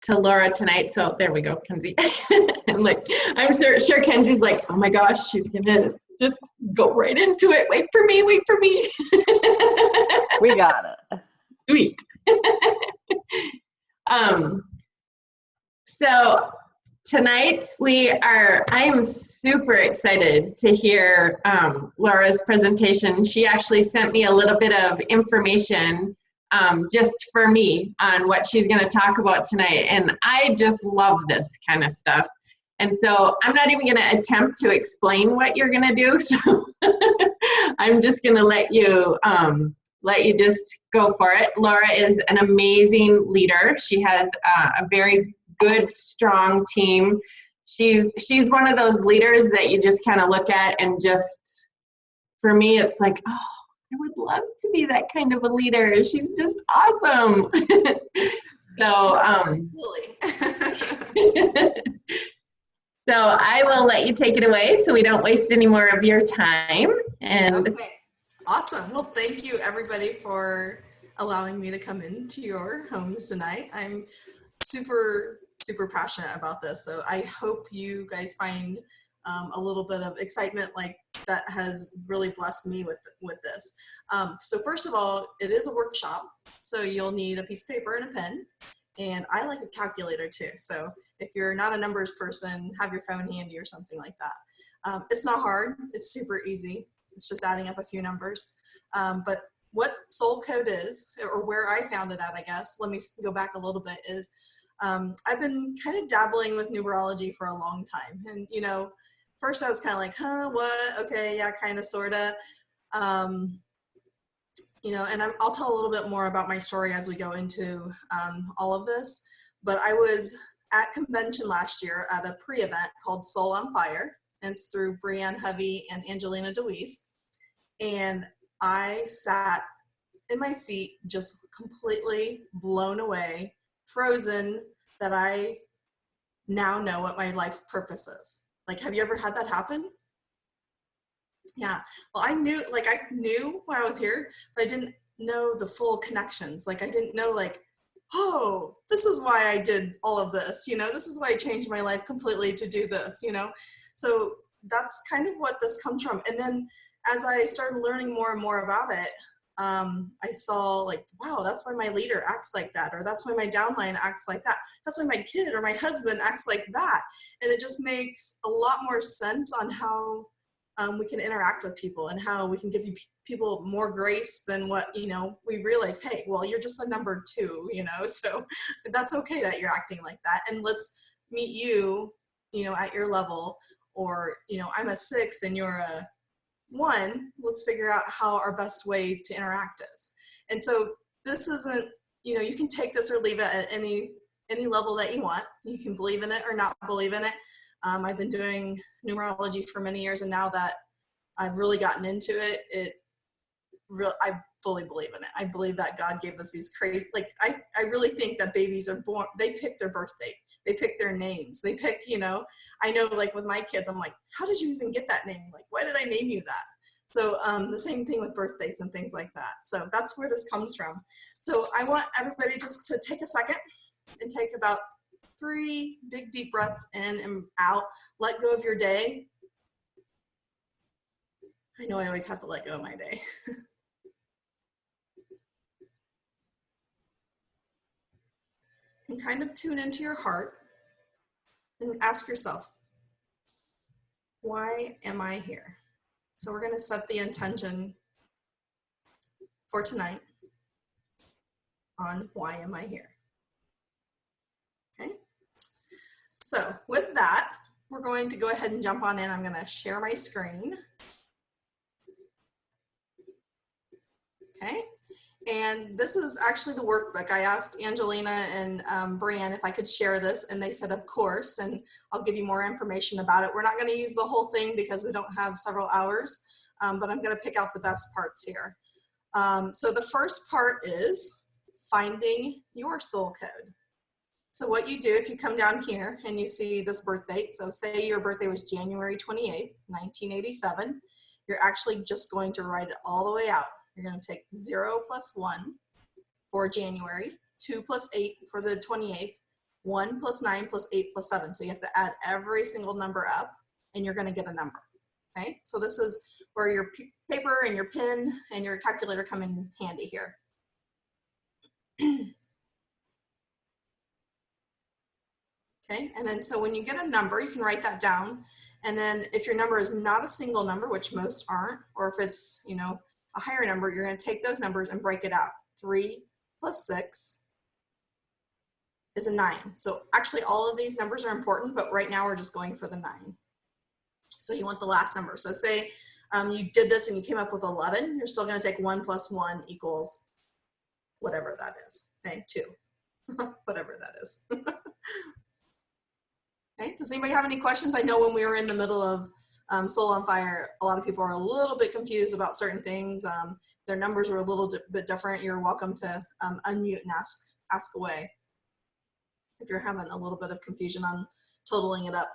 to Laura tonight. So there we go, Kenzie. I'm sure Kenzie's like, oh my gosh, she's gonna just go right into it. Wait for me. We got it. Sweet. So tonight I am super excited to hear Laura's presentation. She actually sent me a little bit of information just for me on what she's going to talk about tonight. And I just love this kind of stuff. And so I'm not even going to attempt to explain what you're going to do. So I'm just going to let you just go for it. Laura is an amazing leader. She has a very good, strong team. She's one of those leaders that you just kind of look at and just, for me, it's like, oh, I would love to be that kind of a leader. She's just awesome. So I will let you take it away so we don't waste any more of your time. And okay, awesome. Well, thank you everybody for allowing me to come into your homes tonight. I'm super passionate about this, so I hope you guys find a little bit of excitement like that has really blessed me with this. So first of all, it is a workshop, so you'll need a piece of paper and a pen, and I like a calculator too. So if you're not a numbers person, have your phone handy or something like that. It's not hard, it's super easy. It's just adding up a few numbers. But what soul code is, or where I found it at, I guess, let me go back a little bit, is I've been kind of dabbling with numerology for a long time. And, you know, first I was kind of like, huh, what? Okay, yeah, kind of, sort of. You know, and I'll tell a little bit more about my story as we go into all of this. But I was at convention last year at a pre-event called Soul on Fire. And it's through Brianne Hovey and Angelina DeWeese. And I sat in my seat just completely blown away, frozen, that I now know what my life purpose is. Like, have you ever had that happen? Yeah, well, I knew why I was here, but I didn't know the full connections. Like, I didn't know, like, oh, this is why I did all of this, you know, this is why I changed my life completely to do this, you know? So that's kind of what this comes from. And then as I started learning more and more about it, I saw, like, wow, that's why my leader acts like that, or that's why my downline acts like that. That's why my kid or my husband acts like that. And it just makes a lot more sense on how we can interact with people and how we can give people more grace than what, you know, we realize, hey, well, you're just a number 2, you know, so that's okay that you're acting like that. And let's meet you, you know, at your level, or, you know, I'm a 6 and you're a 1, let's figure out how our best way to interact is. And so this isn't, you know, you can take this or leave it at any level that you want. You can believe in it or not believe in it. I've been doing numerology for many years, and now that I've really gotten into it, I fully believe in it. I believe that God gave us these crazy, like, I really think that babies are born, they pick their birth date, they pick their names, they pick, you know, I know, like, with my kids, I'm like, how did you even get that name? Like, why did I name you that? So the same thing with birth dates and things like that. So that's where this comes from. So I want everybody just to take a second and take about 3 big deep breaths in and out. Let go of your day. I know I always have to let go of my day. And kind of tune into your heart and ask yourself, why am I here? So we're going to set the intention for tonight on why am I here? Okay. So with that, we're going to go ahead and jump on in. I'm going to share my screen. Okay. And this is actually the workbook. I asked Angelina and Brianne if I could share this, and they said, of course, and I'll give you more information about it. We're not going to use the whole thing because we don't have several hours, but I'm going to pick out the best parts here. So the first part is finding your soul code. So what you do, if you come down here and you see this birth date, so say your birthday was January 28th, 1987, you're actually just going to write it all the way out. You're going to take 0 plus 1 for January, 2 plus 8 for the 28th, 1 plus 9 plus 8 plus 7. So you have to add every single number up and you're going to get a number. Okay, so this is where your paper and your pen and your calculator come in handy here. Okay, and then so when you get a number, you can write that down. And then if your number is not a single number, which most aren't, or if it's, you know, a higher number, you're going to take those numbers and break it out. 3 plus 6 is a 9. So actually all of these numbers are important, but right now we're just going for the 9. So you want the last number. So say you did this and you came up with 11, you're still going to take 1 plus 1 equals whatever that is. Okay, 2. Whatever that is. Okay, does anybody have any questions? I know when we were in the middle of Soul on Fire, a lot of people are a little bit confused about certain things. Their numbers were a little bit different. You're welcome to unmute and ask away if you're having a little bit of confusion on totaling it up.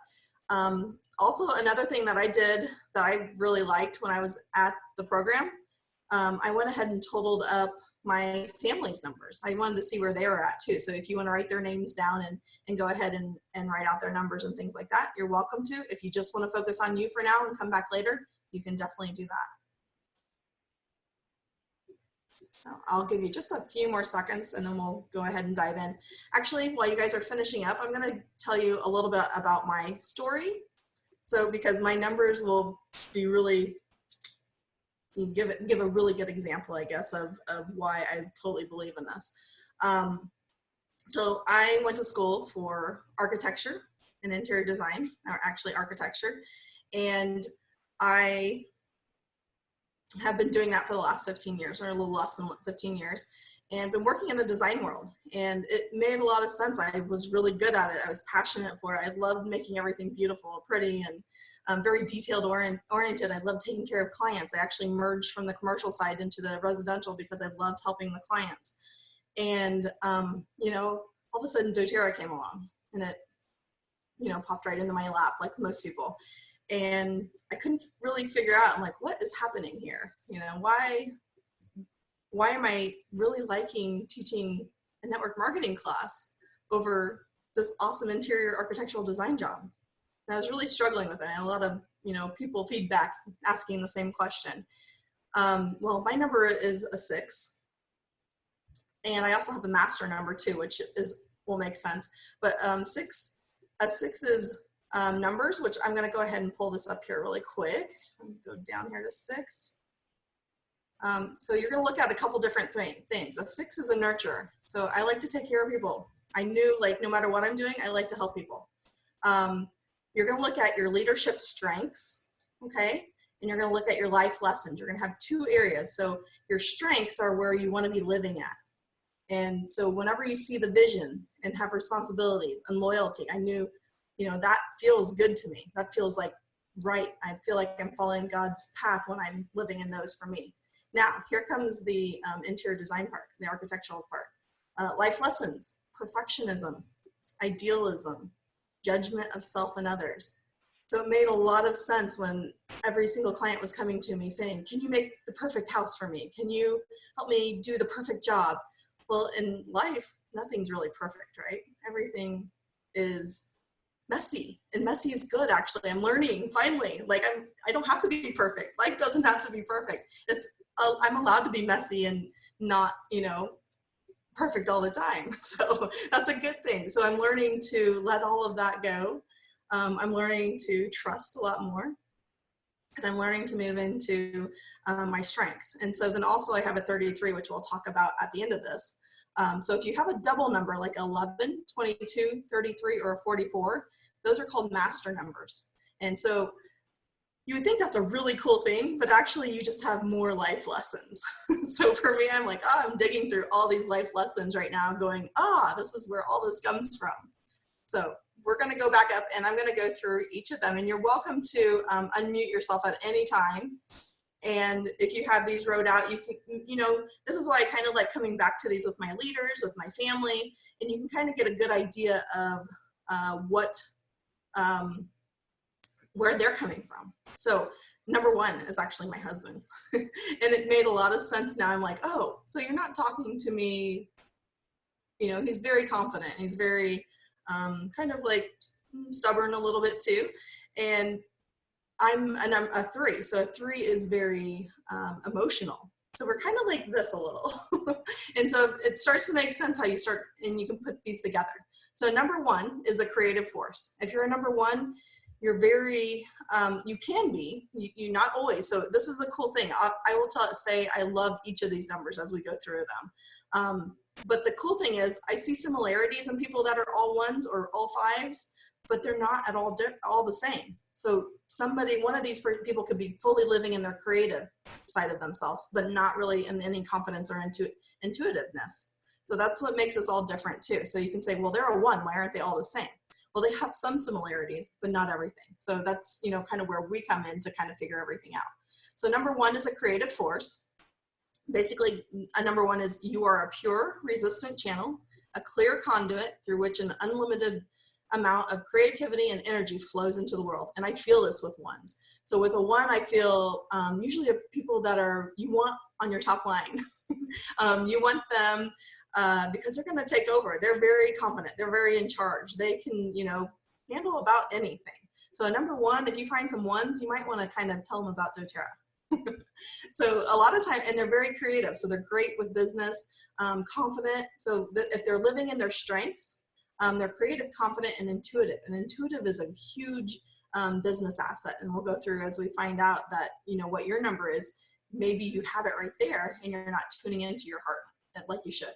Also, another thing that I did that I really liked when I was at the program, I went ahead and totaled up my family's numbers. I wanted to see where they were at too. So if you want to write their names down and go ahead and write out their numbers and things like that, you're welcome to. If you just want to focus on you for now and come back later, you can definitely do that. So I'll give you just a few more seconds and then we'll go ahead and dive in. Actually, while you guys are finishing up, I'm going to tell you a little bit about my story. So because my numbers will be really, you give a really good example, I guess, of why I totally believe in this. So I went to school for architecture and interior design, or actually architecture, and I have been doing that for the last 15 years, or a little less than 15 years, and been working in the design world. And it made a lot of sense. I was really good at it. I was passionate for it. I loved making everything beautiful, pretty, and very detailed oriented. I loved taking care of clients. I actually merged from the commercial side into the residential because I loved helping the clients. And, you know, all of a sudden doTERRA came along and it, you know, popped right into my lap like most people. And I couldn't really figure out, I'm like, what is happening here? You know, why am I really liking teaching a network marketing class over this awesome interior architectural design job? And I was really struggling with it. And a lot of, you know, people feedback asking the same question. Well, my number is a 6. And I also have the master number too, which will make sense. But a 6 is numbers, which I'm going to go ahead and pull this up here really quick. Go down here to 6. So you're going to look at a couple different things. A 6 is a nurturer. So I like to take care of people. I knew, like, no matter what I'm doing, I like to help people. You're going to look at your leadership strengths, okay? And you're going to look at your life lessons. You're going to have 2 areas. So your strengths are where you want to be living at. And so whenever you see the vision and have responsibilities and loyalty, I knew, you know, that feels good to me. That feels like right. I feel like I'm following God's path when I'm living in those for me. Now, here comes the interior design part, the architectural part. Life lessons, perfectionism, idealism, judgment of self and others. So it made a lot of sense when every single client was coming to me saying, can you make the perfect house for me? Can you help me do the perfect job? Well, in life, nothing's really perfect, right? Everything is messy, and messy is good. Actually, I'm learning finally, like I don't have to be perfect. Life doesn't have to be perfect. I'm allowed to be messy and not, you know, perfect all the time. So that's a good thing. So I'm learning to let all of that go. I'm learning to trust a lot more. And I'm learning to move into my strengths. And so then also I have a 33, which we'll talk about at the end of this. So if you have a double number like 11, 22, 33, or 44, those are called master numbers. And so you would think that's a really cool thing, but actually you just have more life lessons. So for me, I'm like, I'm digging through all these life lessons right now going, this is where all this comes from. So we're going to go back up and I'm going to go through each of them, and you're welcome to unmute yourself at any time. And if you have these wrote out, you can, you know, this is why I kind of like coming back to these with my leaders, with my family, and you can kind of get a good idea of where they're coming from. So number 1 is actually my husband. And it made a lot of sense now. I'm like, oh, so you're not talking to me, you know, he's very confident. He's very kind of like stubborn a little bit too. And I'm a 3, so a 3 is very emotional. So we're kind of like this a little. And so it starts to make sense how you start, and you can put these together. So number 1 is a creative force. If you're a number 1, you're very, you can be, you not always. So this is the cool thing. I will say I love each of these numbers as we go through them. But the cool thing is I see similarities in people that are all 1s or all 5s, but they're not at all the same. So one of these people could be fully living in their creative side of themselves, but not really in any confidence or intuitiveness. So that's what makes us all different too. So you can say, well, they're a 1, why aren't they all the same? Well, they have some similarities, but not everything. So that's, kind of where we come in to kind of figure everything out. So number 1 is a creative force. Basically, a number 1 is you are a pure, resistant channel, a clear conduit through which an unlimited amount of creativity and energy flows into the world. And I feel this with 1s. So with a 1, I feel usually people that you want on your top line. You want them because they're going to take over. They're very confident. They're very in charge. They can, handle about anything. So a number 1, if you find some 1s, you might want to kind of tell them about doTERRA. So a lot of time, and they're very creative. So they're great with business, confident. So if they're living in their strengths, they're creative, confident, and intuitive. And intuitive is a huge business asset. And we'll go through as we find out that, what your number is. Maybe you have it right there and you're not tuning into your heart like you should,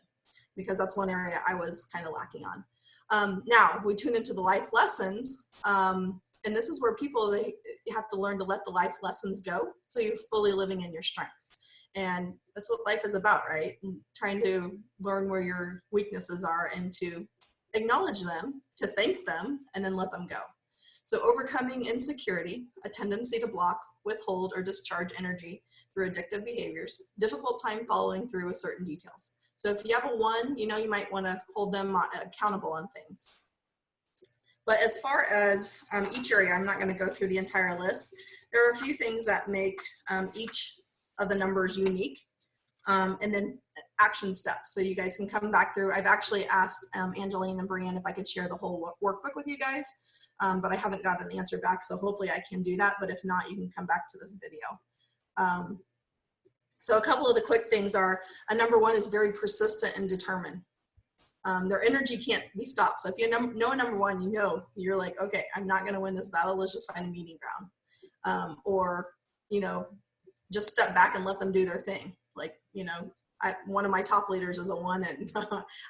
because that's one area I was kind of lacking on. Now we tune into the life lessons. And this is where they have to learn to let the life lessons go. So you're fully living in your strengths. And that's what life is about, right? Trying to learn where your weaknesses are and to acknowledge them, to thank them, and then let them go. So overcoming insecurity, a tendency to block, withhold, or discharge energy through addictive behaviors, difficult time following through with certain details. So if you have a 1, you might want to hold them accountable on things. But as far as each area, I'm not going to go through the entire list. There are a few things that make each of the numbers unique. And then action steps. So you guys can come back through. I've actually asked Angeline and Brianne if I could share the whole workbook with you guys, but I haven't got an answer back. So hopefully I can do that. But if not, you can come back to this video. So a couple of the quick things are, a number 1 is very persistent and determined. Their energy can't be stopped. So if you know a number 1, you're like, okay, I'm not going to win this battle. Let's just find a meeting ground. Or, just step back and let them do their thing. Like, one of my top leaders is a 1, and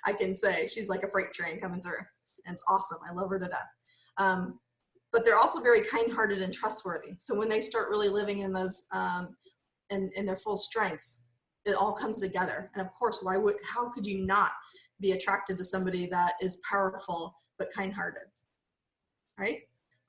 I can say she's like a freight train coming through, and it's awesome. I love her to death. But they're also very kind-hearted and trustworthy. So when they start really living in those, in their full strengths, it all comes together. And of course, how could you not be attracted to somebody that is powerful but kind-hearted, right?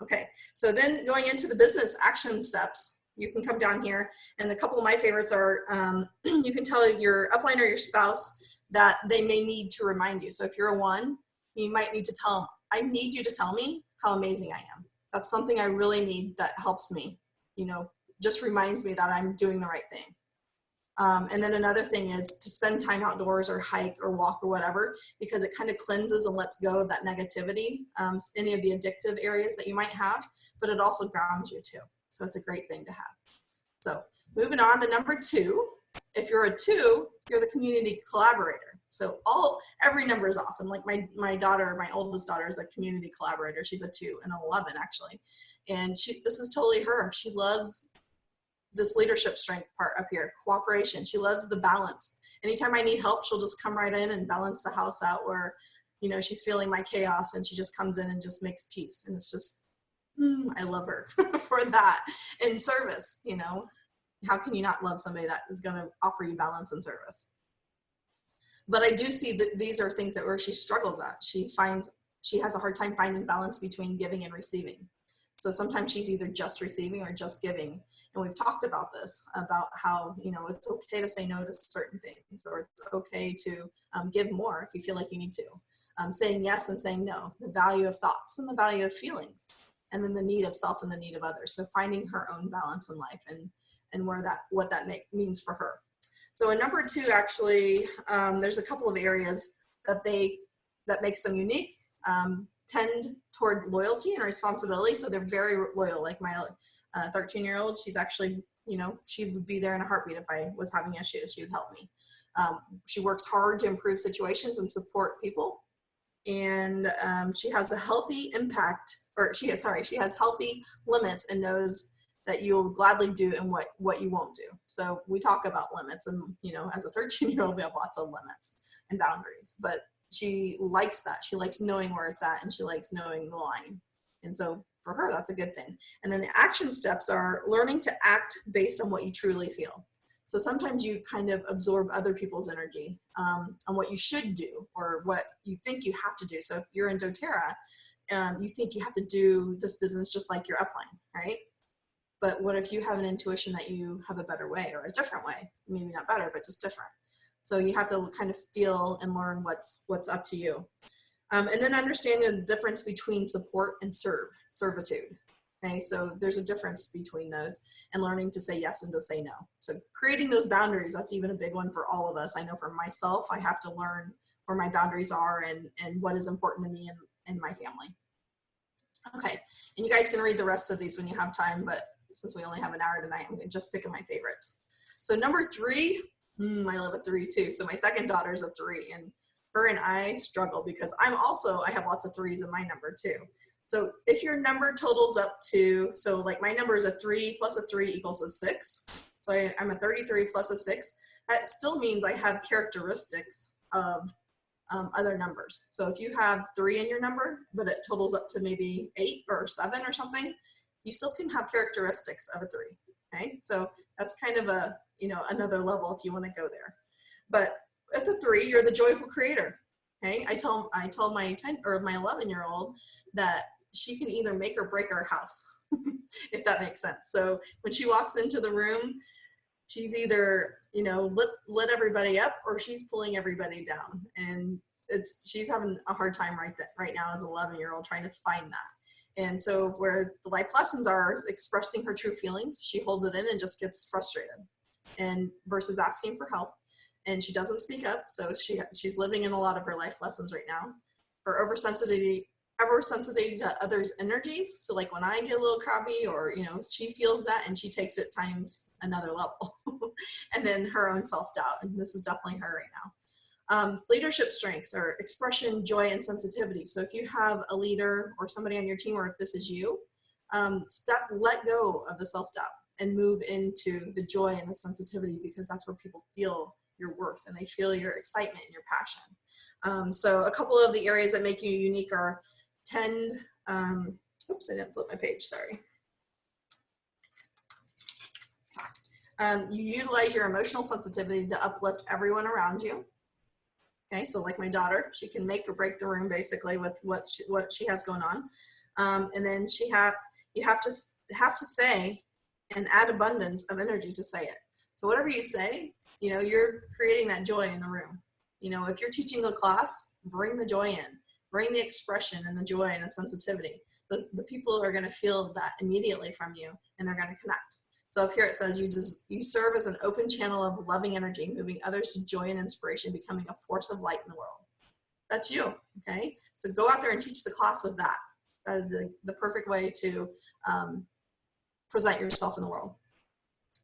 Okay, so then going into the business action steps, you can come down here, and a couple of my favorites are, you can tell your upline or your spouse that they may need to remind you. So if you're a 1, you might need to tell them, I need you to tell me how amazing I am. That's something I really need that helps me, just reminds me that I'm doing the right thing. And then another thing is to spend time outdoors or hike or walk or whatever, because it kind of cleanses and lets go of that negativity, any of the addictive areas that you might have, but it also grounds you too. So it's a great thing to have. So moving on to number 2, if you're a 2, you're the community collaborator. So every number is awesome. Like my daughter, my oldest daughter is a community collaborator. She's a 2 and 11 actually. And this is totally her. She loves this leadership strength part up here, cooperation. She loves the balance. Anytime I need help, she'll just come right in and balance the house out where, she's feeling my chaos and she just comes in and just makes peace. And it's just, I love her for that. In service, how can you not love somebody that is going to offer you balance and service? But I do see that these are things where she struggles at. She has a hard time finding balance between giving and receiving. So sometimes she's either just receiving or just giving. And we've talked about this, about how, it's okay to say no to certain things, or it's okay to give more if you feel like you need to. Saying yes and saying no, the value of thoughts and the value of feelings, and then the need of self and the need of others. So finding her own balance in life and what that means for her. So in number 2, actually, there's a couple of areas that makes them unique. tend toward loyalty and responsibility. So they're very loyal. Like my 13-year-old, she's actually, you know, she would be there in a heartbeat if I was having issues. She would help me. She works hard to improve situations and support people. And she has a healthy impact, or she has healthy limits and knows that you'll gladly do and what you won't do. So we talk about limits, and, you know, as a 13-year-old, we have lots of limits and boundaries, but she likes that. She likes knowing where it's at, and she likes knowing the line. And so for her, that's a good thing. And then the action steps are learning to act based on what you truly feel. So sometimes you kind of absorb other people's energy on what you should do or what you think you have to do. So if you're in doTERRA, you think you have to do this business just like your upline, right? But what if you have an intuition that you have a better way or a different way? Maybe not better, but just different. So you have to kind of feel and learn what's up to you. And then understanding the difference between support and servitude. Okay, so there's a difference between those, and learning to say yes and to say no. So creating those boundaries, that's even a big one for all of us. I know for myself, I have to learn where my boundaries are and what is important to me and my family. Okay, and you guys can read the rest of these when you have time, but since we only have an hour tonight, I'm just picking my favorites. So number 3, I live a 3 too. So my second daughter is a 3, and her and I struggle because I have lots of 3s in my number too. So if your number totals up to, so like my number is a 3 plus a 3 equals a 6. So I'm a 33 plus a 6. That still means I have characteristics of other numbers. So if you have 3 in your number, but it totals up to maybe 8 or 7 or something, you still can have characteristics of a 3. Okay, so that's kind of a, you know, another level if you want to go there. But at the 3, you're the joyful creator. Okay, I told my 11-year-old that she can either make or break our house, if that makes sense. So when she walks into the room, she's either, you know, lit everybody up, or she's pulling everybody down. And she's having a hard time right now as an 11-year-old trying to find that. And so where the life lessons are expressing her true feelings, she holds it in and just gets frustrated, and versus asking for help. And she doesn't speak up. So she's living in a lot of her life lessons right now. Her oversensitivity to others' energies. So like when I get a little crabby, or, you know, she feels that and she takes it times another level. And then her own self-doubt. And this is definitely her right now. Leadership strengths are expression, joy, and sensitivity. So if you have a leader or somebody on your team, or if this is you, let go of the self-doubt and move into the joy and the sensitivity, because that's where people feel your worth and they feel your excitement and your passion. So a couple of the areas that make you unique are oops, I didn't flip my page, sorry. You utilize your emotional sensitivity to uplift everyone around you. Okay, so like my daughter, she can make or break the room basically with what she has going on. And then you have to say and add abundance of energy to say it. So whatever you say, you know, you're creating that joy in the room. You know, if you're teaching a class, bring the joy in, bring the expression and the joy and the sensitivity. The people are going to feel that immediately from you, and they're going to connect. So up here it says you serve as an open channel of loving energy, moving others to joy and inspiration, becoming a force of light in the world. That's you, okay? So go out there and teach the class with that. That is the perfect way to present yourself in the world.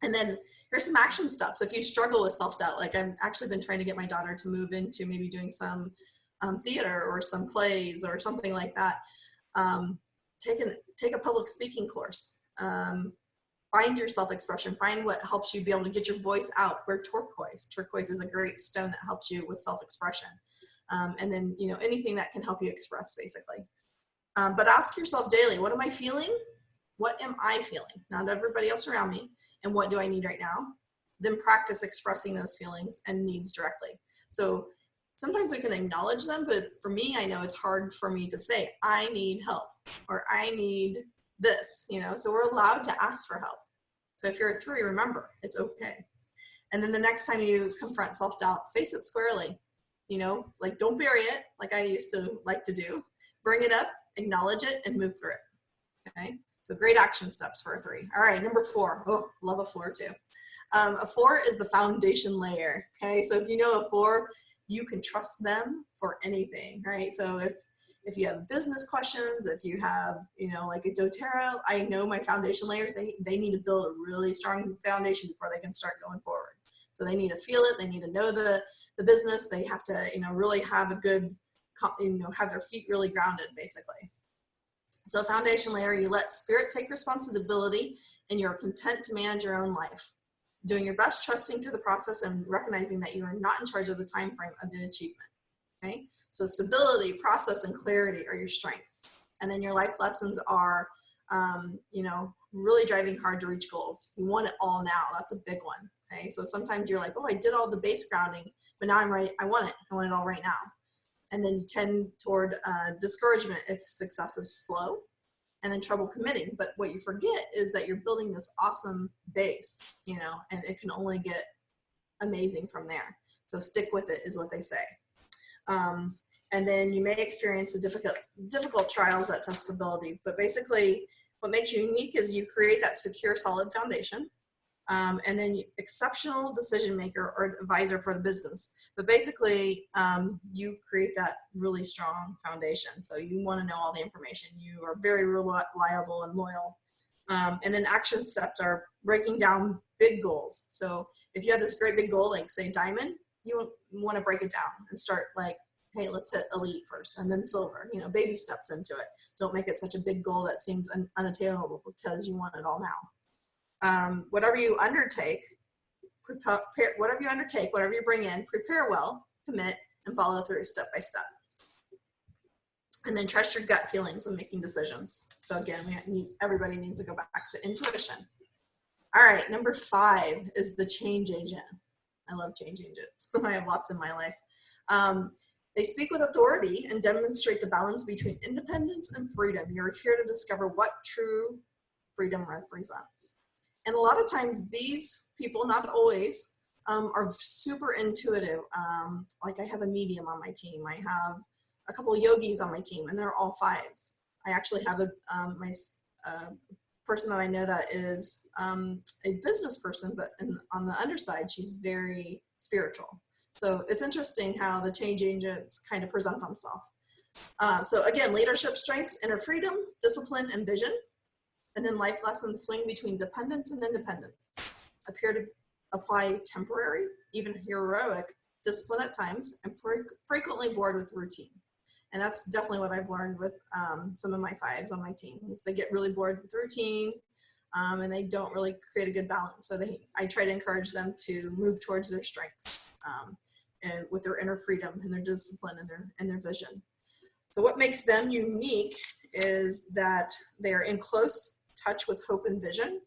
And then here's some action steps. If you struggle with self-doubt, like I've actually been trying to get my daughter to move into maybe doing some theater or some plays or something like that. Take a public speaking course. Find your self-expression. Find what helps you be able to get your voice out. Wear turquoise. Turquoise is a great stone that helps you with self-expression. And then, you know, anything that can help you express, basically. But ask yourself daily, what am I feeling? What am I feeling? Not everybody else around me. And what do I need right now? Then practice expressing those feelings and needs directly. So sometimes we can acknowledge them, but for me, I know it's hard for me to say, I need help, or I need this, you know, so we're allowed to ask for help. So if you're a 3, remember, it's okay. And then the next time you confront self-doubt, face it squarely, you know, like don't bury it like I used to like to do. Bring it up, acknowledge it, and move through it, okay? So great action steps for a 3. All right, number 4. Oh, love a 4 too. A 4 is the foundation layer, okay? So if you know a 4, you can trust them for anything, right? So if you have business questions, if you have, you know, like a doTERRA, I know my foundation layers, they need to build a really strong foundation before they can start going forward. So they need to feel it. They need to know the business. They have to, you know, really have a good, you know, have their feet really grounded, basically. So foundation layer, you let spirit take responsibility and you're content to manage your own life. Doing your best, trusting through the process and recognizing that you are not in charge of the time frame of the achievement. Okay, so stability, process, and clarity are your strengths. And then your life lessons are, you know, really driving hard to reach goals. You want it all now. That's a big one. Okay, so sometimes you're like, oh, I did all the base grounding, but now I'm ready. I want it. I want it all right now. And then you tend toward discouragement if success is slow, and then trouble committing. But what you forget is that you're building this awesome base, you know, and it can only get amazing from there. So stick with it is what they say. And then you may experience the difficult trials that test stability. But basically, what makes you unique is you create that secure, solid foundation. And then exceptional decision maker or advisor for the business. But basically, you create that really strong foundation. So you want to know all the information. You are very reliable and loyal. And then action steps are breaking down big goals. So if you have this great big goal, like say diamond, you want to break it down and start like, hey, let's hit elite first and then silver, you know, baby steps into it. Don't make it such a big goal that seems unattainable because you want it all now. Whatever you undertake, whatever you bring in, prepare well, commit, and follow through step by step. And then trust your gut feelings when making decisions. So again, everybody needs to go back to intuition. All right, number 5 is the change agent. I love change agents. I have lots in my life. They speak with authority and demonstrate the balance between independence and freedom. You're here to discover what true freedom represents. And a lot of times these people, not always, are super intuitive. Like I have a medium on my team. I have a couple of yogis on my team, and they're all 5s. I actually have my person that I know that is a business person, but on the underside, she's very spiritual. So it's interesting how the change agents kind of present themselves. So again, leadership strengths, inner freedom, discipline, and vision. And then life lessons swing between dependence and independence. Appear to apply temporary, even heroic discipline at times, and frequently bored with routine. And that's definitely what I've learned with some of my 5s on my team, is they get really bored with routine and they don't really create a good balance. So I try to encourage them to move towards their strengths and with their inner freedom and their discipline and their vision. So what makes them unique is that they're in close touch with hope and vision,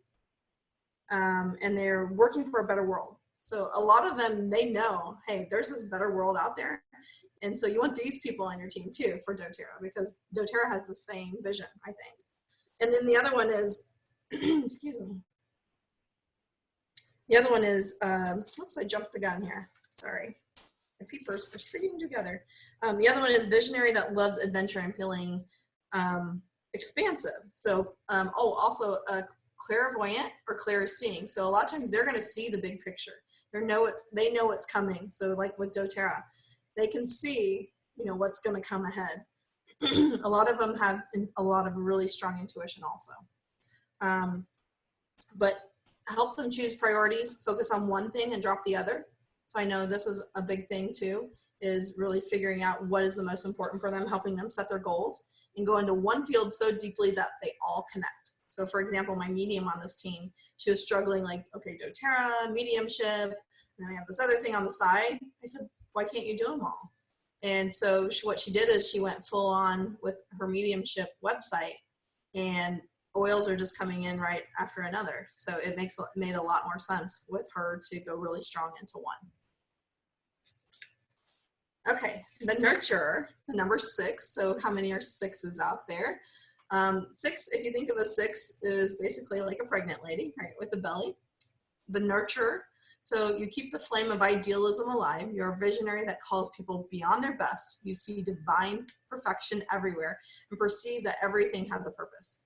and they're working for a better world. So a lot of them, they know, hey, there's this better world out there. And so you want these people on your team too for doTERRA, because doTERRA has the same vision, I think. And then the other one is, excuse me. The other one is, oops, I jumped the gun here. Sorry. My peepers are sticking together. The other one is visionary that loves adventure and feeling expansive. So, also a clairvoyant or clairseeing. So a lot of times they're going to see the big picture. They know it's coming. So like with doTERRA, they can see, you know, what's going to come ahead. A lot of them have a lot of really strong intuition also. But help them choose priorities, focus on one thing and drop the other. So I know this is a big thing too, is really figuring out what is the most important for them, helping them set their goals and go into one field so deeply that they all connect. So for example, my medium on this team, she was struggling like, okay, doTERRA, mediumship, and then we have this other thing on the side. I said, why can't you do them all? And so what she did is she went full on with her mediumship website, and oils are just coming in right after another. So it made a lot more sense with her to go really strong into one. Okay, the nurturer, the number 6. So how many are 6s out there? 6, if you think of a 6, is basically like a pregnant lady, right, with the belly. The nurturer, so you keep the flame of idealism alive. You're a visionary that calls people beyond their best. You see divine perfection everywhere and perceive that everything has a purpose.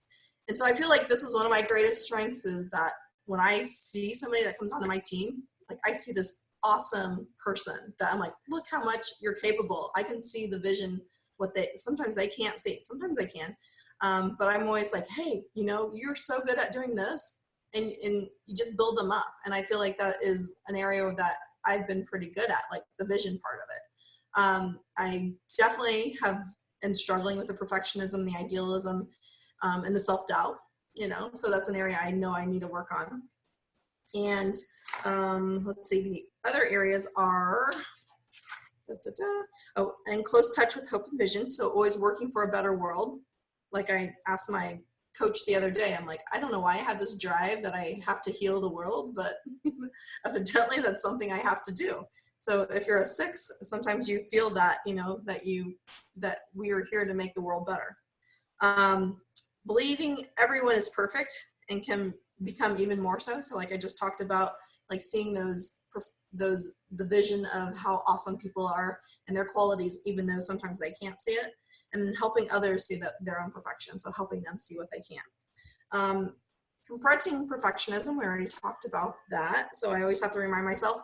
And so I feel like this is one of my greatest strengths, is that when I see somebody that comes onto my team, like I see this awesome person that I'm like, look how much you're capable. I can see the vision sometimes they can't see, sometimes they can. But I'm always like, hey, you know, you're so good at doing this, and you just build them up. And I feel like that is an area that I've been pretty good at, like the vision part of it. I definitely am struggling with the perfectionism, the idealism, and the self-doubt, you know, so that's an area I know I need to work on. And let's see, the other areas are, oh, and close touch with hope and vision. So always working for a better world. Like I asked my coach the other day, I'm like, I don't know why I have this drive that I have to heal the world, but evidently that's something I have to do. So if you're a 6, sometimes you feel that, you know, that we are here to make the world better. Believing everyone is perfect and can become even more so. So like I just talked about, like seeing the vision of how awesome people are and their qualities, even though sometimes they can't see it, and then helping others see that their own perfection. So helping them see what they can. Confronting perfectionism, we already talked about that. So I always have to remind myself,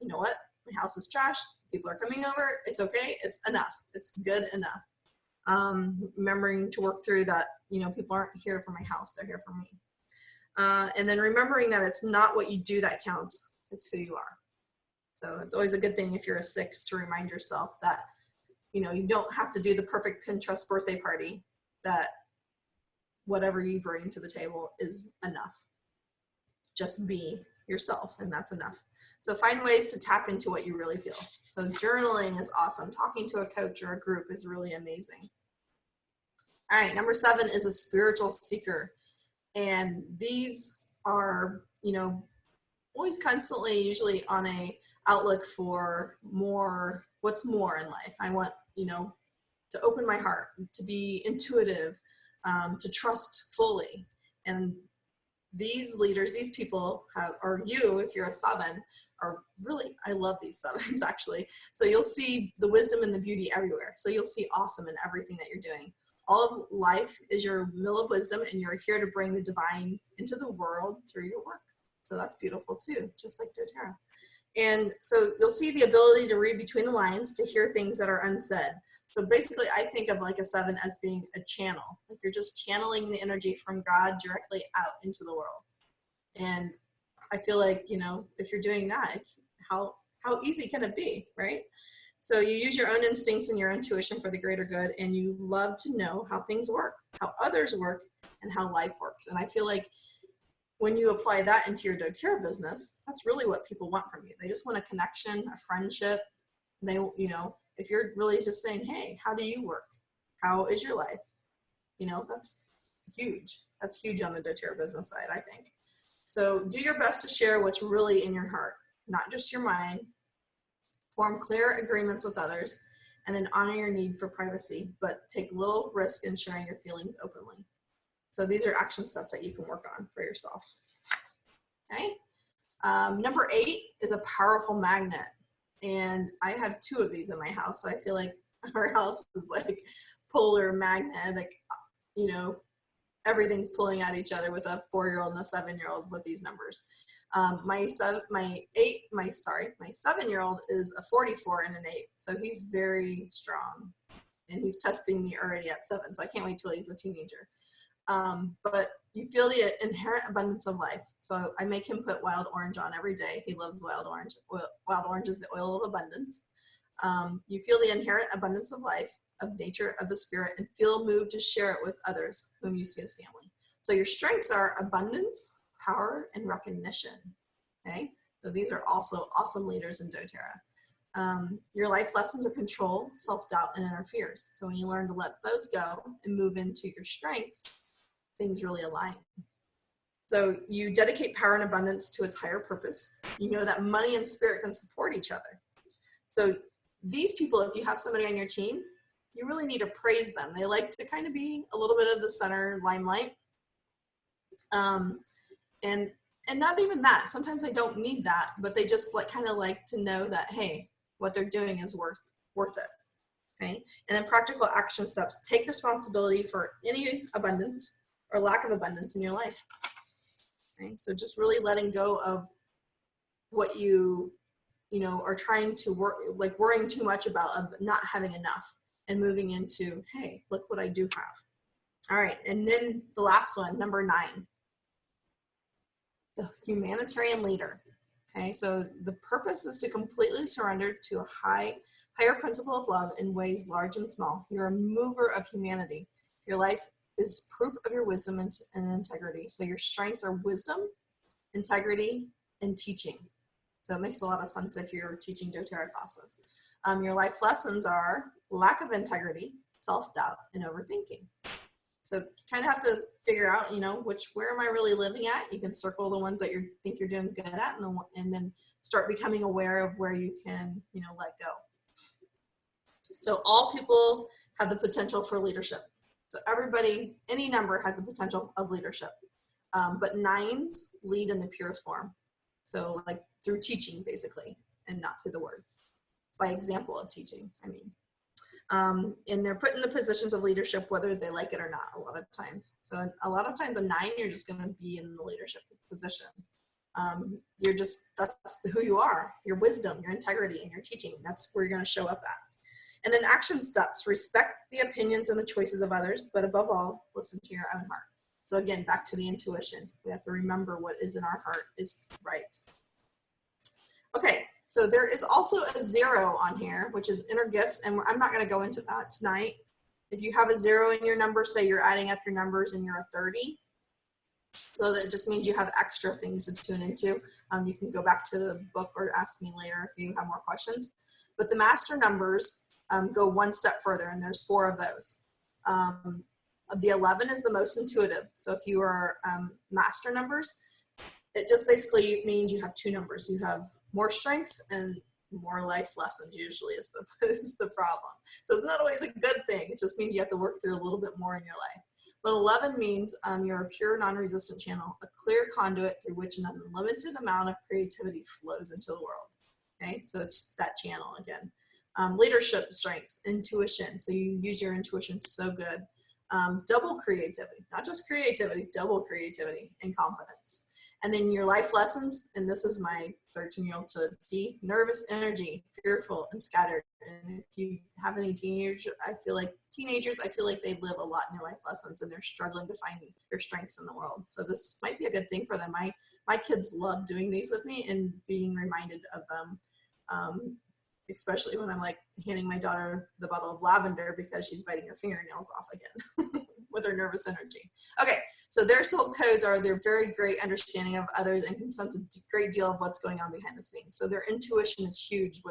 you know what, my house is trashed, people are coming over, it's okay, it's enough, it's good enough. Remembering to work through that, you know, people aren't here for my house, they're here for me. And then remembering that it's not what you do that counts, it's who you are. So it's always a good thing if you're a 6 to remind yourself that, you know, you don't have to do the perfect Pinterest birthday party, that whatever you bring to the table is enough. Just be yourself, and that's enough. So find ways to tap into what you really feel. So journaling is awesome. Talking to a coach or a group is really amazing. All right, number 7 is a spiritual seeker. And these are, you know, always constantly usually on a outlook for more, what's more in life. I want, you know, to open my heart, to be intuitive, to trust fully. And these leaders, these people or you, if you're a 7, are really, I love these 7s actually. So you'll see the wisdom and the beauty everywhere. So you'll see awesome in everything that you're doing. All of life is your mill of wisdom, and you're here to bring the divine into the world through your work. So that's beautiful too, just like doTERRA. And so you'll see the ability to read between the lines, to hear things that are unsaid. So basically I think of like a 7 as being a channel, like you're just channeling the energy from God directly out into the world. And I feel like, you know, if you're doing that, how easy can it be, right? So you use your own instincts and your intuition for the greater good, and you love to know how things work, how others work, and how life works. And I feel like when you apply that into your doTERRA business, that's really what people want from you. They just want a connection, a friendship. They, you know, if you're really just saying, hey, how do you work? How is your life? You know, that's huge. That's huge on the doTERRA business side, I think. So do your best to share what's really in your heart, not just your mind. Form clear agreements with others, and then honor your need for privacy, but take little risk in sharing your feelings openly. So these are action steps that you can work on for yourself. Okay. Number 8 is a powerful magnet. And I have 2 of these in my house. So I feel like our house is like polar magnetic, you know, everything's pulling at each other with a 4-year-old and a 7-year-old with these numbers. My 7-year-old is a 44 and an 8. So he's very strong, and he's testing me already at 7. So I can't wait till he's a teenager. But you feel the inherent abundance of life. So I make him put wild orange on every day. He loves wild orange. Wild orange is the oil of abundance. You feel the inherent abundance of life, of nature, of the spirit, and feel moved to share it with others whom you see as family. So your strengths are abundance, power, and recognition. Okay, so these are also awesome leaders in doTERRA. Your life lessons are control, self-doubt, and inner fears. So when you learn to let those go and move into your strengths, things really align. So you dedicate power and abundance to its higher purpose. You know that money and spirit can support each other. So these people, if you have somebody on your team, you really need to praise them. They like to kind of be a little bit of the center limelight. And not even that. Sometimes they don't need that, but they just kind of like to know that, hey, what they're doing is worth it. Okay. And then practical action steps. Take responsibility for any abundance or lack of abundance in your life. Okay. So just really letting go of what you know, are trying to work, like worrying too much about, of not having enough. and moving into, hey, look what I do have. All right, and then the last one, number 9, the humanitarian leader. Okay, so the purpose is to completely surrender to a higher principle of love in ways large and small. You're a mover of humanity. Your life is proof of your wisdom and integrity. So your strengths are wisdom, integrity, and teaching. So it makes a lot of sense if you're teaching doTERRA classes. Your life lessons are lack of integrity, self-doubt, and overthinking. So you kind of have to figure out, where am I really living at? You can circle the ones that you think you're doing good at, and then start becoming aware of where you can, let go. So all people have the potential for leadership. So everybody, any number has the potential of leadership. But 9s lead in the purest form. So like through teaching, basically, and not through the words. By example of teaching, I mean. And they're put in the positions of leadership whether they like it or not a lot of times. So a lot of times a 9, you're just going to be in the leadership position. That's who you are, your wisdom, your integrity, and your teaching. That's where you're going to show up at. And then action steps: respect the opinions and the choices of others, but above all, listen to your own heart. So again, back to the intuition. We have to remember what is in our heart is right. Okay, so there is also a 0 on here, which is inner gifts, and I'm not going to go into that tonight. If you have a 0 in your number, say you're adding up your numbers and you're a 30, so that just means you have extra things to tune into. You can go back to the book or ask me later if you have more questions. But the master numbers go one step further, and there's 4 of those. The 11 is the most intuitive. So if you are master numbers, it just basically means you have 2 numbers. You have more strengths and more life lessons usually is the problem. So it's not always a good thing. It just means you have to work through a little bit more in your life. But 11 means you're a pure non-resistant channel, a clear conduit through which an unlimited amount of creativity flows into the world. Okay, so it's that channel again. Leadership strengths, intuition. So you use your intuition so good. Double creativity, not just creativity, double creativity and confidence. And then your life lessons, and this is my 13-year-old to T, nervous energy, fearful and scattered. And if you have any teenagers, I feel like they live a lot in their life lessons and they're struggling to find their strengths in the world. So this might be a good thing for them. My kids love doing these with me and being reminded of them, especially when I'm like handing my daughter the bottle of lavender because she's biting her fingernails off again with her nervous energy. Okay, so their soul codes are their very great understanding of others and can sense a great deal of what's going on behind the scenes. So their intuition is huge.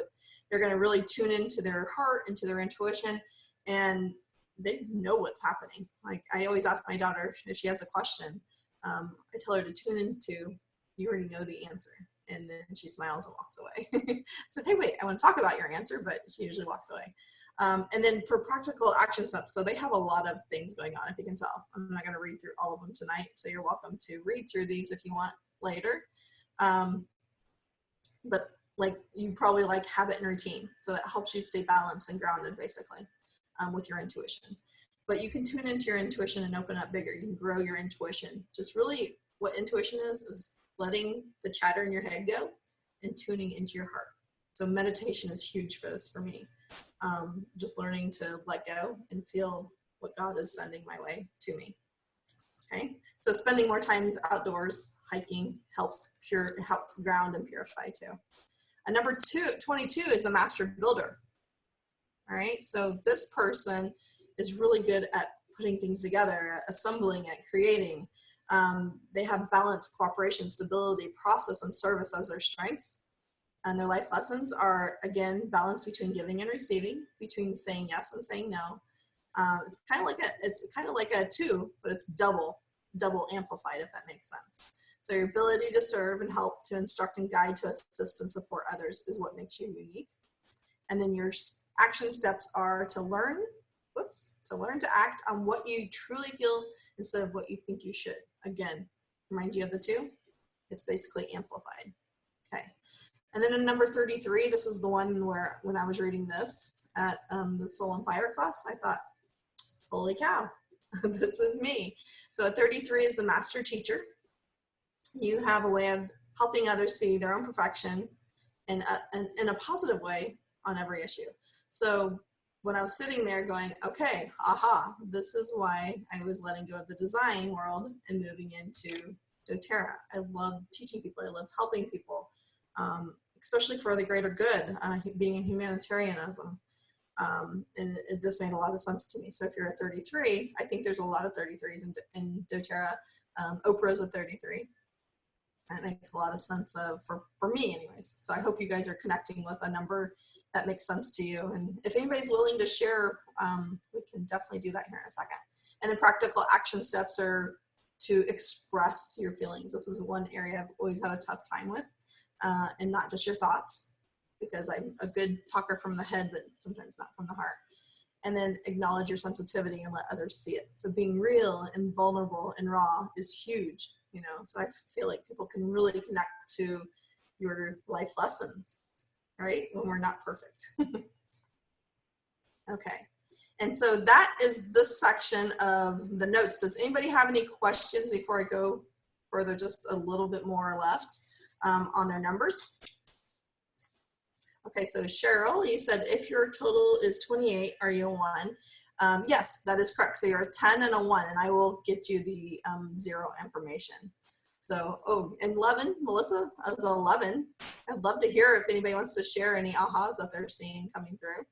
They're going to really tune into their heart, into their intuition, and they know what's happening. Like I always ask my daughter if she has a question, I tell her to tune into, you already know the answer. And then she smiles and walks away. So, hey, wait, I want to talk about your answer, but she usually walks away. And then for practical action steps, so they have a lot of things going on, if you can tell. I'm not going to read through all of them tonight, so you're welcome to read through these if you want later. But like you probably like habit and routine, so that helps you stay balanced and grounded, basically, with your intuition. But you can tune into your intuition and open up bigger. You can grow your intuition. Just really what intuition is letting the chatter in your head go and tuning into your heart. So meditation is huge for this for me. Just learning to let go and feel what God is sending my way to me. Okay, so spending more time outdoors, hiking helps ground and purify too. And number 22 is the master builder. All right, so this person is really good at putting things together, at assembling, at creating. They have balance, cooperation, stability, process, and service as their strengths. And their life lessons are, again, balance between giving and receiving, between saying yes and saying no. It's kind of like a 2, but it's double amplified, if that makes sense. So your ability to serve and help, to instruct and guide, to assist and support others is what makes you unique. And then your action steps are to learn to act on what you truly feel instead of what you think you should. Again, remind you of the 2. It's basically amplified. Okay. And then in number 33, this is the one where when I was reading this at the Soul on Fire class, I thought, holy cow, this is me. So at 33 is the master teacher. You have a way of helping others see their own perfection in a positive way on every issue. So when I was sitting there going, okay, aha, this is why I was letting go of the design world and moving into doTERRA. I love teaching people. I love helping people, especially for the greater good, being in humanitarianism. And this made a lot of sense to me. So if you're a 33, I think there's a lot of 33s in doTERRA. Oprah's a 33. That makes a lot of sense for me anyways. So I hope you guys are connecting with a number that makes sense to you. And if anybody's willing to share, we can definitely do that here in a second. And the practical action steps are to express your feelings. This is one area I've always had a tough time with, and not just your thoughts, because I'm a good talker from the head, but sometimes not from the heart. And then acknowledge your sensitivity and let others see it. So being real and vulnerable and raw is huge, you know. So I feel like people can really connect to your life lessons, right? When we're not perfect. Okay. And so that is this section of the notes. Does anybody have any questions before I go further, just a little bit more left on their numbers? Okay, so Cheryl, you said if your total is 28, are you a 1? Yes, that is correct. So you're a 10 and a 1, and I will get you the 0 information. So, oh, and 11, Melissa, as 11. I'd love to hear if anybody wants to share any ahas that they're seeing coming through.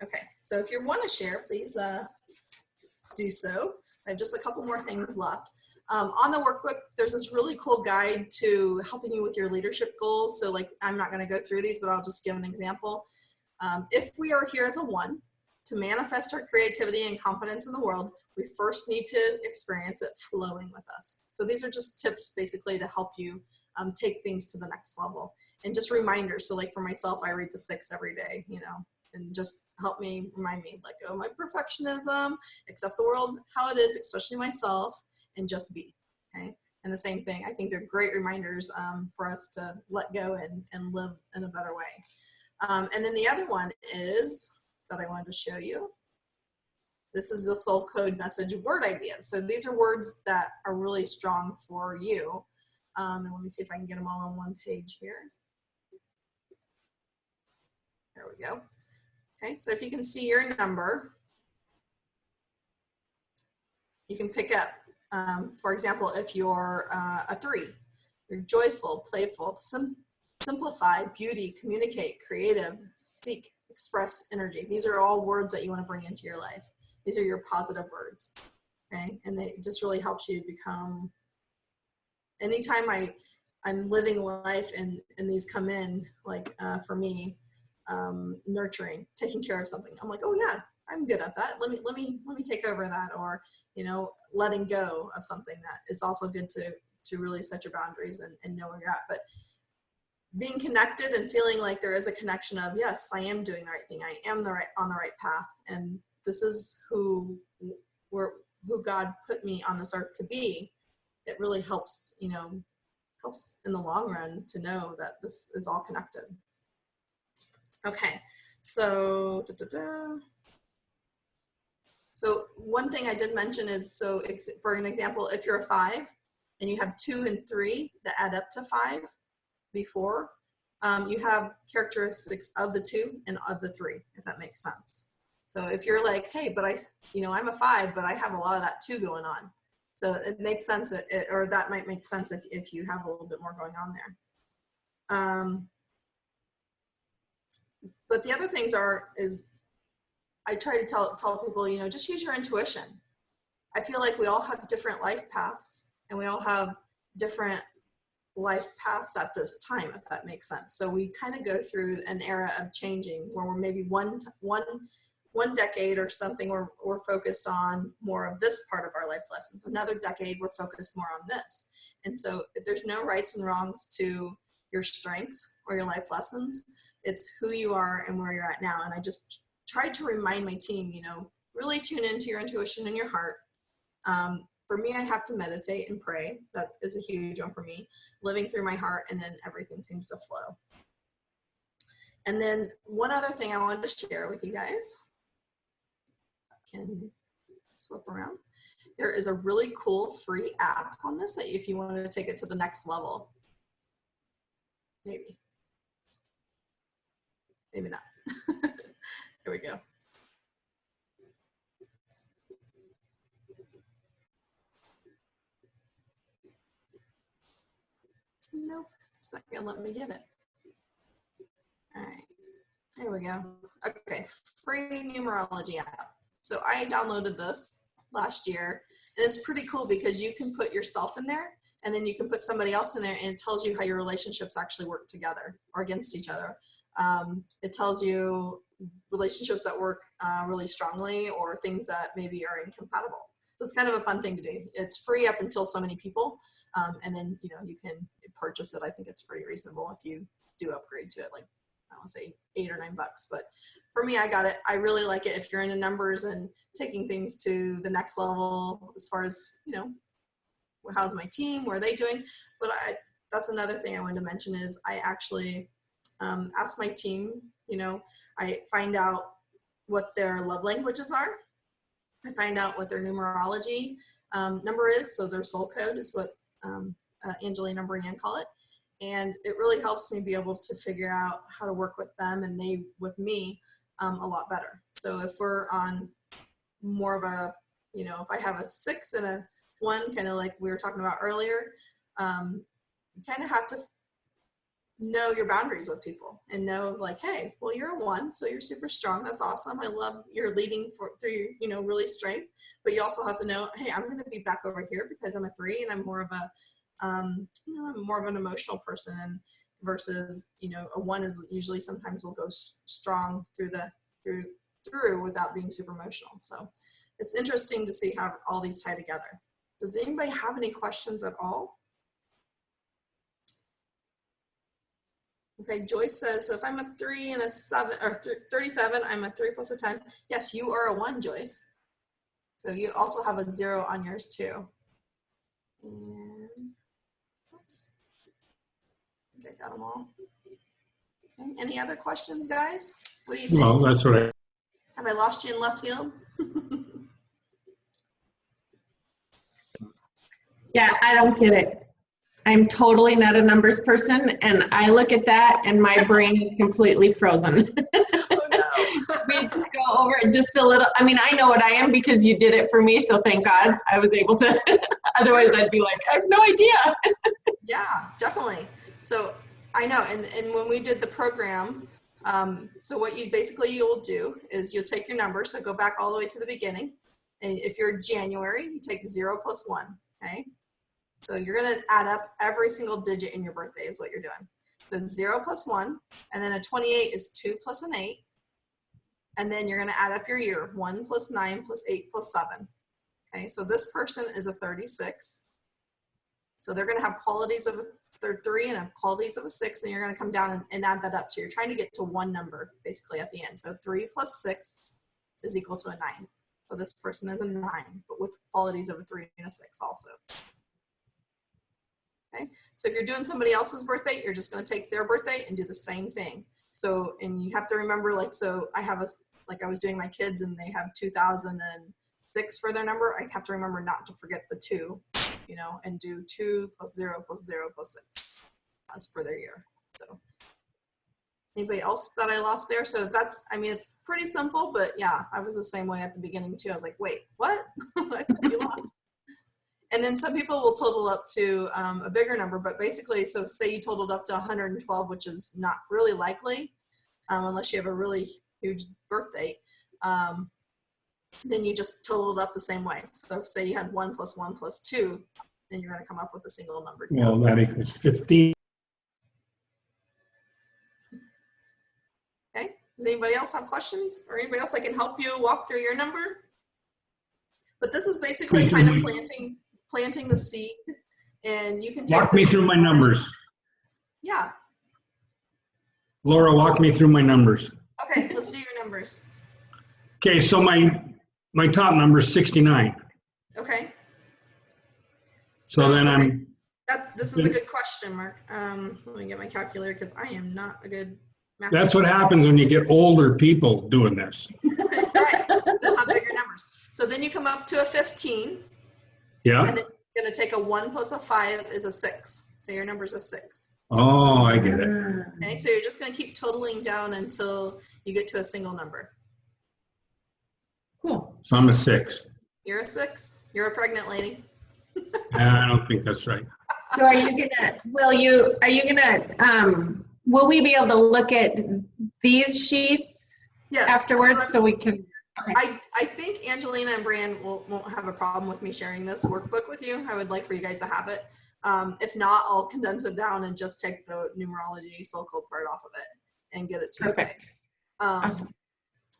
Okay, so if you want to share, please do so. I have just a couple more things left. On the workbook, there's this really cool guide to helping you with your leadership goals. So like, I'm not going to go through these, but I'll just give an example. If we are here as a 1, to manifest our creativity and confidence in the world, we first need to experience it flowing with us. So these are just tips basically to help you take things to the next level. And just reminders. So like for myself, I read the 6 every day, you know, and just help me, remind me, let go of my perfectionism, accept the world how it is, especially myself, and just be, okay? And the same thing, I think they're great reminders for us to let go and live in a better way. And then the other one is, that I wanted to show you, this is the soul code message word ideas. So these are words that are really strong for you. And let me see if I can get them all on one page here. There we go. Okay, so if you can see your number, you can pick up, for example, if you're a 3, you're joyful, playful, simplify, beauty, communicate, creative, speak, express, energy. These are all words that you want to bring into your life. These are your positive words, okay? And it just really helps you become, anytime I'm living life and these come in, like for me, nurturing, taking care of something, I'm like, oh yeah, I'm good at that. Let me take over that. Or, you know, letting go of something, that it's also good to really set your boundaries and know where you're at. But being connected and feeling like there is a connection of, yes, I am doing the right thing. I am on the right path. And this is who God put me on this earth to be. It really helps, you know, helps in the long run to know that this is all connected. Okay, so so one thing I did mention is, so for an example, if you're a 5 and you have 2 and 3 that add up to 5 before, you have characteristics of the 2 and of the 3, if that makes sense. So if you're like, hey, but I'm a 5, but I have a lot of that 2 going on. So it makes sense, or that might make sense if you have a little bit more going on there. But the other things is I try to tell people, you know, just use your intuition. I feel like we all have different life paths, and we all have different life paths at this time, if that makes sense. So we kind of go through an era of changing where we're maybe one decade or something, we're focused on more of this part of our life lessons. Another decade, we're focused more on this. And so there's no rights and wrongs to your strengths or your life lessons. It's who you are and where you're at now. And I just tried to remind my team, you know, really tune into your intuition and your heart. For me, I have to meditate and pray. That is a huge one for me. Living through my heart, and then everything seems to flow. And then one other thing I wanted to share with you guys, can swap around, there is a really cool free app on this that if you wanted to take it to the next level. Maybe not. Here we go. Nope, it's not gonna let me get it. All right, there we go. Okay, free numerology app. So I downloaded this last year, and it's pretty cool because you can put yourself in there, and then you can put somebody else in there, and it tells you how your relationships actually work together or against each other. It tells you relationships that work really strongly or things that maybe are incompatible. So it's kind of a fun thing to do. It's free up until so many people, and then you can purchase it. I think it's pretty reasonable if you do upgrade to it, like I want to say $8 or $9. But for me, I got it. I really like it if you're into numbers and taking things to the next level as far as, how's my team? What are they doing? But that's another thing I wanted to mention is I actually asked my team, I find out what their love languages are. I find out what their numerology number is. So their soul code is what Angelina and Brianne call it. And it really helps me be able to figure out how to work with them and they with me a lot better. So if we're on more of a, if I have a 6 and a 1, kind of like we were talking about earlier, you kind of have to know your boundaries with people and know like, hey, well, you're a 1, so you're super strong. That's awesome. I love you're leading through, really strength, but you also have to know, hey, I'm going to be back over here because I'm a 3 and I'm more of a, I'm more of an emotional person, and versus, a 1 is usually sometimes will go strong through without being super emotional. So it's interesting to see how all these tie together. Does anybody have any questions at all? Okay, Joyce says, so if I'm a 3 and a 7, or 37, I'm a 3 plus a 10. Yes, you are a 1, Joyce. So you also have a 0 on yours too. And, oops. I think I got them all. Okay, any other questions, guys? What do you think? Well, that's what I... Have I lost you in left field? Yeah, I don't get it. I'm totally not a numbers person, and I look at that and my brain is completely frozen. Oh no. We just go over it just a little. I mean, I know what I am because you did it for me, so thank God I was able to. Otherwise, I'd be like, I have no idea. Yeah, definitely. So I know, and when we did the program, so what you'll do is you'll take your number, so go back all the way to the beginning, and if you're January, you take 0 plus 1, okay? So you're going to add up every single digit in your birthday is what you're doing. So 0 plus 1, and then a 28 is 2 plus an 8. And then you're going to add up your year, 1 plus 9 plus 8 plus 7. Okay, so this person is a 36. So they're going to have qualities of a 3 and have qualities of a 6, and you're going to come down and add that up. So you're trying to get to one number basically at the end. So 3 plus 6 is equal to a 9. So this person is a 9, but with qualities of a 3 and a 6 also. Okay, so if you're doing somebody else's birthday, you're just going to take their birthday and do the same thing. So, and you have to remember, like, so I have I was doing my kids and they have 2006 for their number. I have to remember not to forget the 2, and do 2 plus 0 plus 0 plus 6 as for their year. So anybody else that I lost there? So that's, I mean, it's pretty simple, but yeah, I was the same way at the beginning too. I was like, wait, what? You lost. And then some people will total up to a bigger number, but basically, so say you totaled up to 112, which is not really likely unless you have a really huge birthday, then you just totaled up the same way. So if say you had 1 plus 1 plus 2, then you're going to come up with a single number. Well, that equals 15. Okay, does anybody else have questions, or anybody else I can help you walk through your number? But this is basically kind of planting the seed, and you can take Walk me through my numbers. Yeah. Laura, walk me through my numbers. Okay, let's do your numbers. Okay, so my top number is 69. Okay. So then okay. This is a good question, Mark. Let me get my calculator because I am not a good math. That's what happens when you get older people doing this. Right, they'll have bigger numbers. So then you come up to a 15. Yeah. And then you're going to take a 1 plus a 5 is a 6. So your number's a 6. Oh, I get it. Okay, so you're just going to keep totaling down until you get to a single number. Cool. So I'm a 6. You're a 6. You're a pregnant lady. I don't think that's right. So are you gonna, will we be able to look at these sheets Yes. afterwards so we can? Okay. I think Angelina and Brian won't have a problem with me sharing this workbook with you. I would like for you guys to have it. If not, I'll condense it down and just take the numerology soul code part off of it and get it to Perfect. you. Awesome.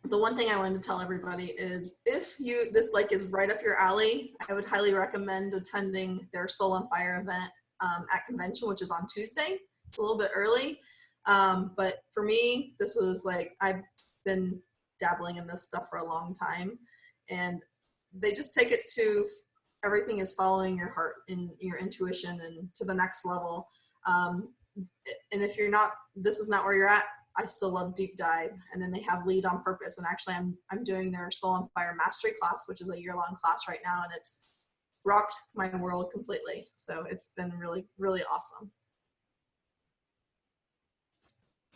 The one thing I wanted to tell everybody is if this like is right up your alley, I would highly recommend attending their Soul on Fire event at convention, which is on Tuesday. It's a little bit early. But for me, this was like, I've been dabbling in this stuff for a long time, and they just take it to everything is following your heart and your intuition and to the next level. And if you're not, this is not where you're at, I still love deep dive. And then they have lead on purpose. And actually I'm doing their Soul on Fire mastery class, which is a year-long class right now. And it's rocked my world completely. So it's been really, really awesome.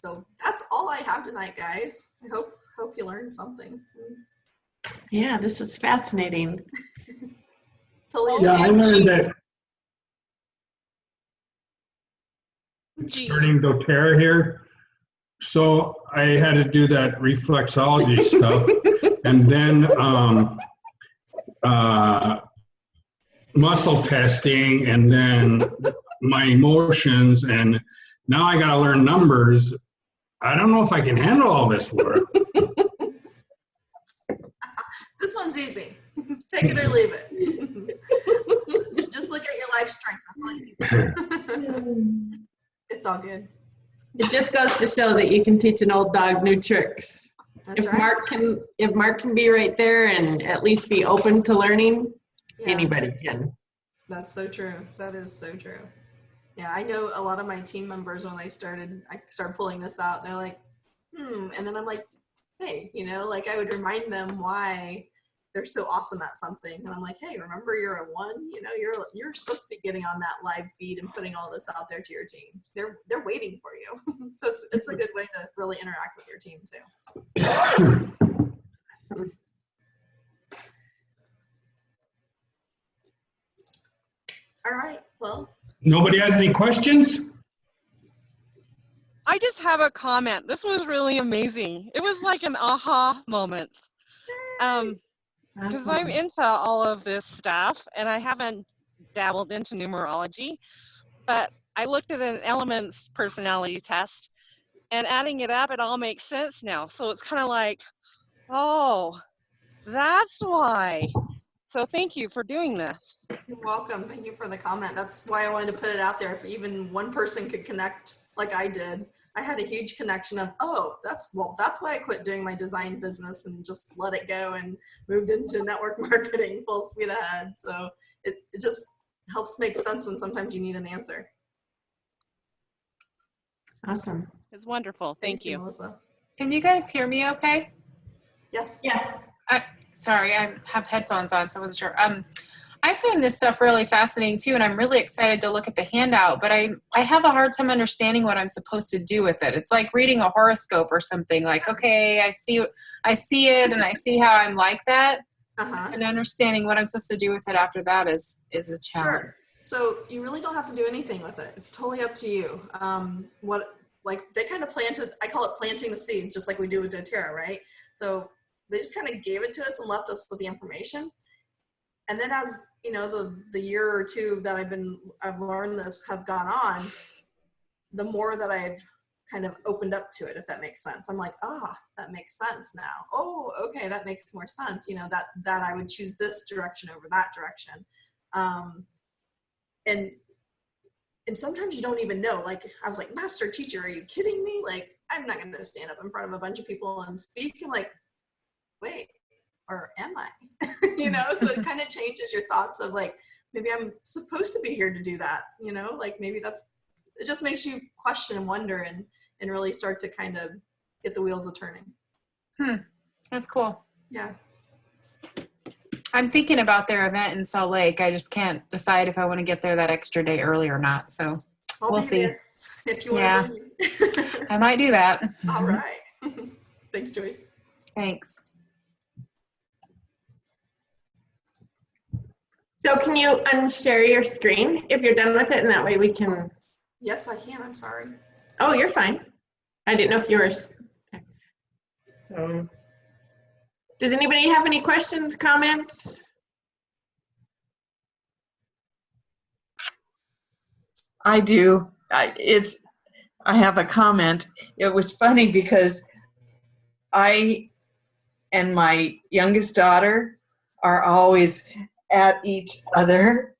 So that's all I have tonight, guys. I hope you learned something. Yeah, this is fascinating. Yeah, I learned that starting doTERRA here. So I had to do that reflexology stuff, and then muscle testing, and then my emotions, and now I got to learn numbers. I don't know if I can handle all this, Laura. This one's easy. Take it or leave it. Just look at your life strengths. It's all good. It just goes to show that you can teach an old dog new tricks. That's If right. Mark can be right there and at least be open to learning, Yeah. anybody can. That's so true. That is so true. Yeah, I know a lot of my team members when I started pulling this out, they're like, and then I'm like, hey, like I would remind them why they're so awesome at something. And I'm like, hey, remember you're a 1, you're supposed to be getting on that live feed and putting all this out there to your team. They're waiting for you. So it's a good way to really interact with your team too. Awesome. All right, well. Nobody has any questions? I just have a comment. This was really amazing. It was like an aha moment. Because I'm into all of this stuff, and I haven't dabbled into numerology, but I looked at an elements personality test, and adding it up, it all makes sense now. So it's kind of like, oh, that's why. So thank you for doing this. You're welcome. Thank you for the comment. That's why I wanted to put it out there. If even one person could connect like I did, I had a huge connection of, that's why I quit doing my design business and just let it go and moved into network marketing full speed ahead. So it just helps make sense when sometimes you need an answer. Awesome. It's wonderful. Thank you. Melissa. Can you guys hear me okay? Yes. Yes. Sorry, I have headphones on, so I wasn't sure. I find this stuff really fascinating too, and I'm really excited to look at the handout, but I have a hard time understanding what I'm supposed to do with it. It's like reading a horoscope or something. Like, okay, I see it, and I see how I'm like that, and understanding what I'm supposed to do with it after that is a challenge. Sure. So you really don't have to do anything with it. It's totally up to you. They kind of planted, I call it planting the seeds, just like we do with doTERRA, right? So they just kind of gave it to us and left us with the information. And then as, the year or two that I've learned this have gone on, the more that I've kind of opened up to it, if that makes sense. I'm like, that makes sense now. Oh, okay, that makes more sense. That I would choose this direction over that direction. And sometimes you don't even know. Like, I was like, master teacher, are you kidding me? Like, I'm not going to stand up in front of a bunch of people and speak. And like, wait, or am I? So it kind of changes your thoughts of like, maybe I'm supposed to be here to do that, like maybe it just makes you question and wonder and really start to kind of get the wheels a turning. That's cool. Yeah. I'm thinking about their event in Salt Lake. I just can't decide if I want to get there that extra day early or not. So I'll we'll be see. there if you want to join me. I might do that. All right. Thanks, Joyce. Thanks. So can you unshare your screen if you're done with it, and that way we can. Yes, I can. I'm sorry. Oh, you're fine. I didn't know if you were. So, does anybody have any questions, comments? I do. I have a comment. It was funny because I and my youngest daughter are always at each other.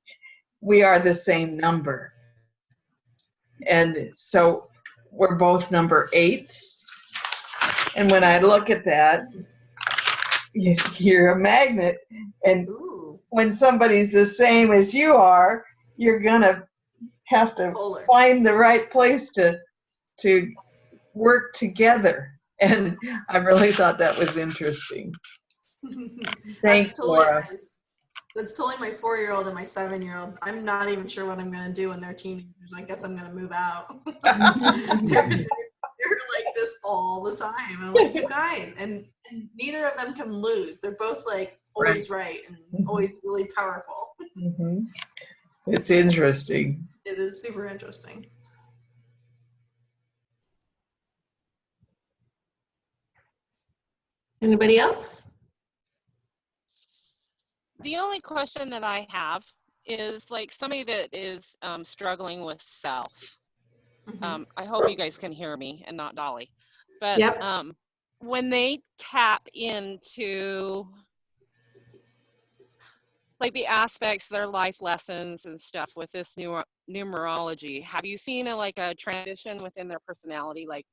We are the same number. And so we're both number 8s. And when I look at that, you're a magnet. And Ooh, when somebody's the same as you are, you're going to have to polar. find the right place to work together. And I really thought that was interesting. Thanks, Laura. Nice. That's totally my 4-year-old and my 7-year-old. I'm not even sure what I'm going to do when they're teenagers. I guess I'm going to move out. they're like this all the time. I'm like, you guys, and neither of them can lose. They're both like always right and always really powerful. Mm-hmm. It's interesting. It is super interesting. Anybody else? The only question that I have is like somebody that is struggling with self. I hope you guys can hear me and not Dolly. But Yep. When they tap into like the aspects, their life lessons and stuff with this new numerology, have you seen a transition within their personality? Like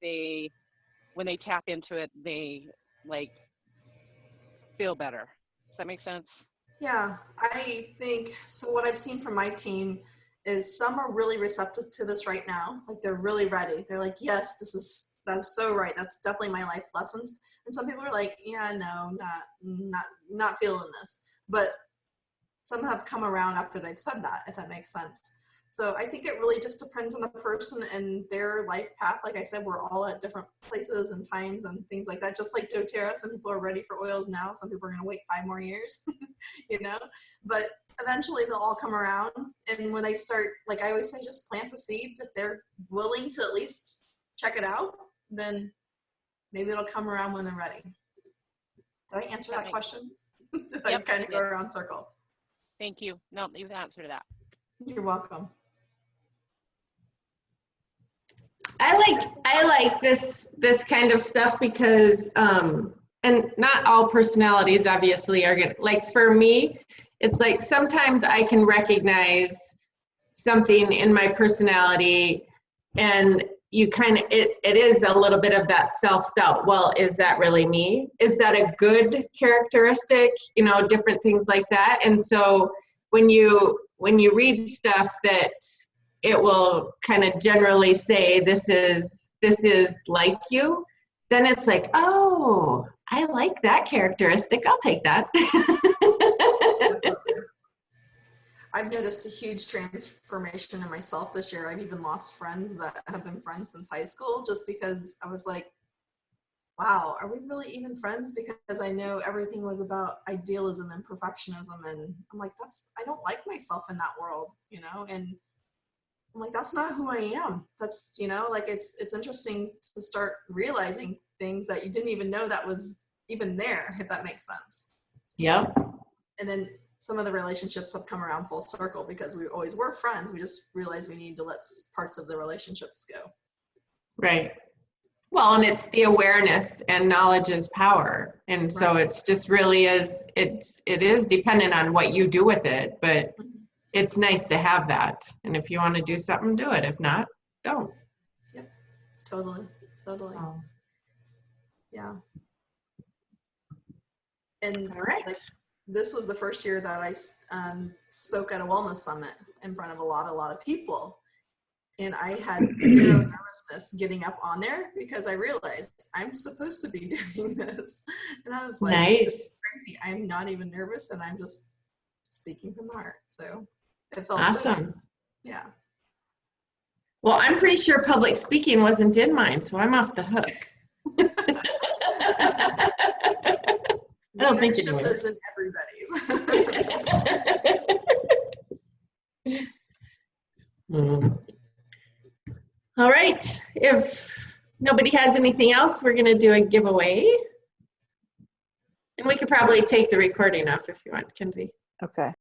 when they tap into it, they like feel better. Does that make sense? Yeah, I think so. What I've seen from my team is some are really receptive to this right now. Like they're really ready. They're like, yes, that's so right. That's definitely my life lessons. And some people are like, yeah, no, not feeling this. But some have come around after they've said that, if that makes sense. So I think it really just depends on the person and their life path. Like I said, we're all at different places and times and things like that. Just like doTERRA, some people are ready for oils now. Some people are going to wait 5 more years, you know, but eventually they'll all come around. And when they start, like I always say, just plant the seeds. If they're willing to at least check it out, then maybe it'll come around when they're ready. Did I answer that question? Did I kind of go around circle? Thank you. No, you've answered that. You're welcome. I like this kind of stuff because and not all personalities obviously are good. Like for me, it's like sometimes I can recognize something in my personality and you kind of it is a little bit of that self-doubt. Well, is that really me? Is that a good characteristic? You know, different things like that. And so when you read stuff that it will kind of generally say this is like you, then it's like, oh, I like that characteristic. I'll take that. I've noticed a huge transformation in myself this year. I've even lost friends that have been friends since high school just because I was like, wow, are we really even friends? Because I know everything was about idealism and perfectionism. And I'm like, I don't like myself in that world, you know? And I'm like, that's not who I am. That's, you know, like it's interesting to start realizing things that you didn't even know that was even there, if that makes sense. Yeah. And then some of the relationships have come around full circle because we always were friends. We just realized we need to let parts of the relationships go. Right. Well, and it's the awareness, and knowledge is power. And so it's just really it is dependent on what you do with it, but it's nice to have that. And if you want to do something, do it. If not, don't. Yep. Totally. Oh. Yeah. And all right. This was the first year that I spoke at a wellness summit in front of a lot of people. And I had zero nervousness getting up on there because I realized I'm supposed to be doing this. And I was like, Nice. this is crazy. I'm not even nervous and I'm just speaking from the heart. So it felt so Awesome. good. Yeah. Well, I'm pretty sure public speaking wasn't in mine, so I'm off the hook. I don't think Leadership anyway. is in everybody's. All right. If nobody has anything else, we're going to do a giveaway. And we could probably take the recording off if you want, Kenzie. Okay.